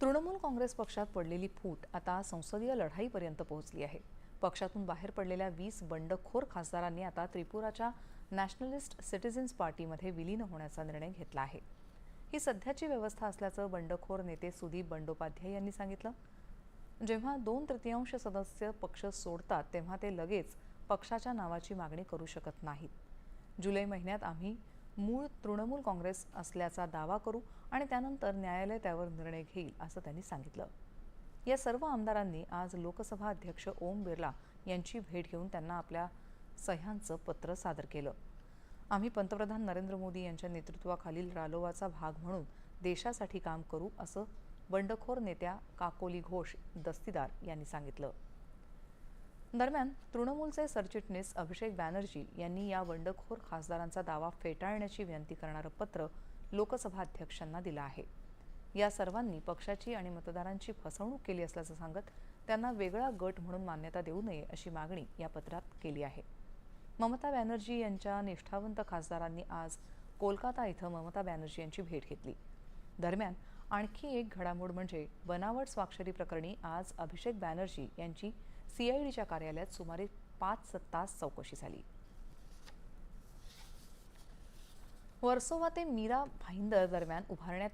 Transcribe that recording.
तृणमूल काँग्रेस पक्षात पडलेली फूट आता संसदीय लढाईपर्यंत पोहोचली आहे. पक्षातून बाहेर पडलेल्या 20 बंडखोर खासदारांनी आता त्रिपुराच्या नॅशनलिस्ट सिटीजन्स पार्टीमध्ये विलीन होण्याचा निर्णय घेतला आहे. ही सध्याची व्यवस्था असल्याचं बंडखोर नेते सुदीप बंडोपाध्याय यांनी सांगितलं. जेव्हा 2/3 सदस्य पक्ष सोडतात तेव्हा ते लगेच पक्षाच्या नावाची मागणी करू शकत नाहीत. जुलै महिन्यात आम्ही मूळ तृणमूल काँग्रेस असल्याचा दावा करू आणि त्यानंतर न्यायालय त्यावर निर्णय घेईल असं त्यांनी सांगितलं. या सर्व आमदारांनी आज लोकसभा अध्यक्ष ओम बिर्ला यांची भेट घेऊन त्यांना आपल्या सह्यांचं पत्र सादर केलं. आम्ही पंतप्रधान नरेंद्र मोदी यांच्या नेतृत्वाखालील रालोवाचा भाग म्हणून देशासाठी काम करू असं बंडखोर नेत्या काकोली घोष दस्तीदार यांनी सांगितलं. दरम्यान तृणमूलचे सरचिटणीस अभिषेक बॅनर्जी यांनी या बंडखोर खासदारांचा दावा फेटाळण्याची विनंती करणारं पत्र लोकसभा अध्यक्षांना दिलं आहे. या सर्वांनी पक्षाची आणि मतदारांची फसवणूक केली असल्याचं सांगत त्यांना वेगळा गट म्हणून मान्यता देऊ नये अशी मागणी या पत्रात केली आहे. ममता बॅनर्जी यांच्या निष्ठावंत खासदारांनी आज कोलकाता इथं ममता बॅनर्जी यांची भेट घेतली. दरम्यान आणखी एक घडामोड म्हणजे बनावट स्वाक्षरी प्रकरणी आज अभिषेक बॅनर्जी यांची CIDच्या कार्यालयात सुमारे 5 तास चौकशी झाली. वर्सोवा ते मीरा भाईंदर दरम्यान उभारण्यात